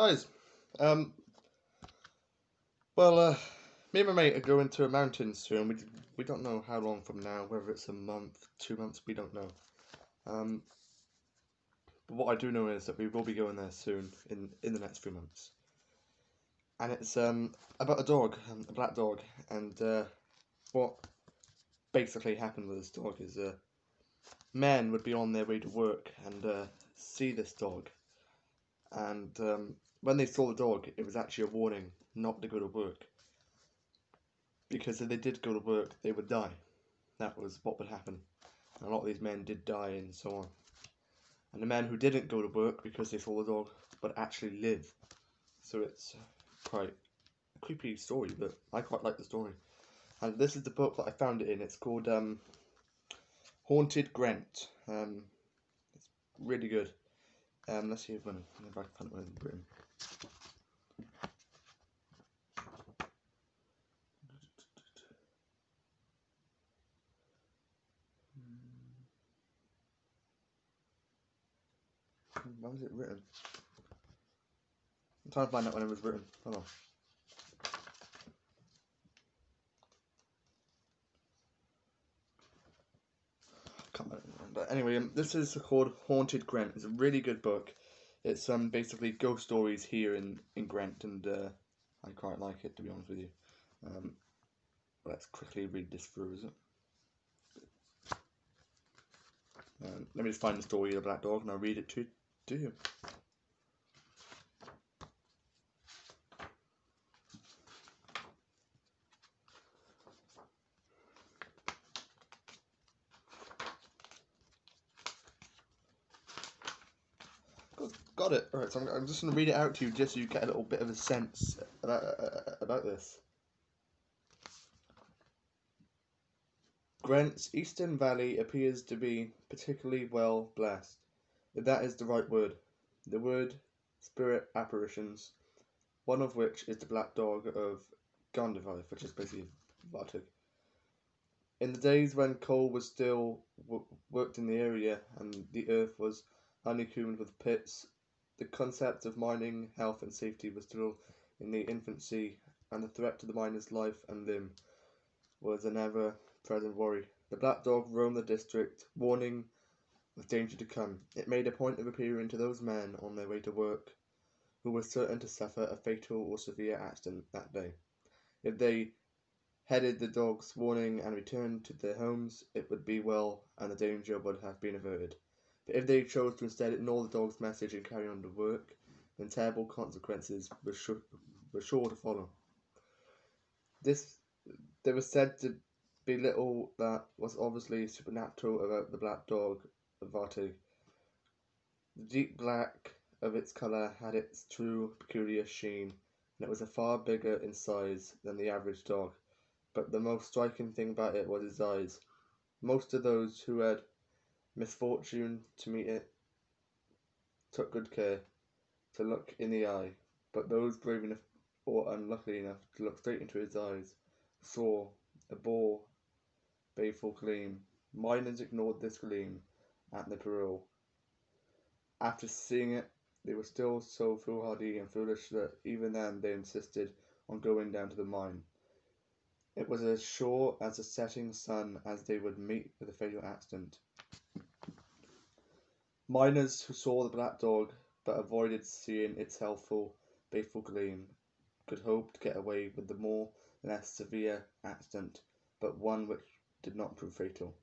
Guys, um, well, me and my mate are going to a mountain soon. We don't know how long from now, whether it's a month, 2 months, we don't know. Um, but what I do know is that we will be going there soon, in the next few months. And it's about a dog, a black dog, and what basically happened with this dog is men would be on their way to work and see this dog, and when they saw the dog, it was actually a warning not to go to work. Because if they did go to work, they would die. That was what would happen. And a lot of these men did die and so on. And the men who didn't go to work because they saw the dog would actually live. So it's quite a creepy story, but I quite like the story. And this is the book that I found it in. It's called Haunted Grant. It's really good. Let's see if I can find it in Britain. When was it written? I'm trying to find out when it was written. Hold on. But anyway, this is called Haunted Grant. It's a really good book. It's basically ghost stories here in Grant, and I quite like it, to be honest with you. Let's quickly read this through, is it? Let me just find the story of the black dog and I'll read it to you. Got it. Alright, so I'm just going to read it out to you just so you get a little bit of a sense about this. Grant's eastern valley appears to be particularly well blessed, if that is the right word. The word spirit apparitions, one of which is the black dog of Gondivar, which is basically Vartig. In the days when coal was still worked in the area and the earth was honeycombed with pits, the concept of mining health and safety was still in the infancy, and the threat to the miner's life and limb was an ever-present worry. The black dog roamed the district, warning of danger to come. It made a point of appearing to those men on their way to work who were certain to suffer a fatal or severe accident that day. If they heeded the dog's warning and returned to their homes, it would be well and the danger would have been averted. But if they chose to instead ignore the dog's message and carry on to work, then terrible consequences were sure to follow. There was said to be little that was obviously supernatural about the black dog of Vartig. The deep black of its colour had its true peculiar sheen, and it was far bigger in size than the average dog. But the most striking thing about it was its eyes. Most of those who had misfortune to meet it took good care to look in the eye, but those brave enough or unlucky enough to look straight into its eyes saw a baleful gleam. Miners ignored this gleam at the peril. After seeing it, they were still so foolhardy and foolish that even then they insisted on going down to the mine. It was as sure as the setting sun as they would meet with a fatal accident. Miners who saw the black dog but avoided seeing its healthful, baleful gleam could hope to get away with the more or less severe accident, but one which did not prove fatal.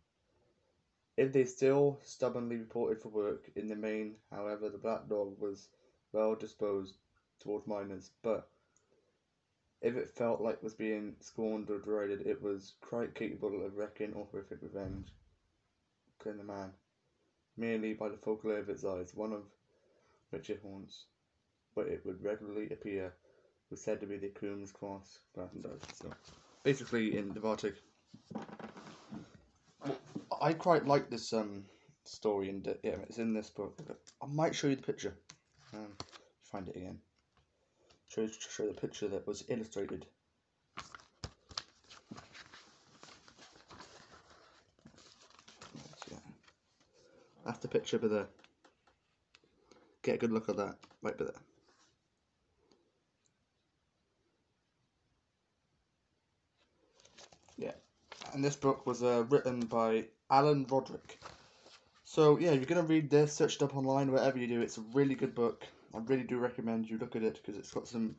If they still stubbornly reported for work, in the main, however, the black dog was well disposed towards miners, but if it felt like it was being scorned or derided, it was quite capable of wreaking horrific revenge, killing the man, merely by the focal of its eyes, one of which it haunts, where it would regularly appear, was said to be the Coombs Cross Glastonbury. So, basically, in the Vartig. Well, I quite like this story, and yeah, it's in this book. I might show you the picture. Find it again. Show the picture that was illustrated. That's the picture, but there. Get a good look at that, right there. Yeah, and this book was written by Alan Roderick. So yeah, if you're gonna read this, search it up online, whatever you do. It's a really good book. I really do recommend you look at it because it's got some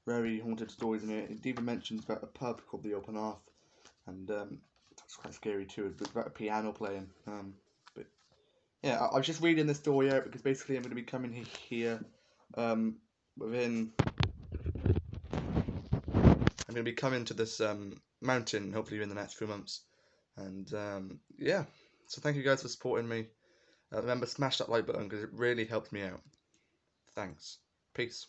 very haunted stories in it. It even mentions about a pub called the Open Hearth, and that's quite scary too. It's about a piano playing. But yeah, I was just reading this story out because basically I'm going to be coming here within. I'm going to be coming to this mountain hopefully in the next few months, and yeah. So thank you guys for supporting me. Remember, smash that like button because it really helped me out. Thanks. Peace.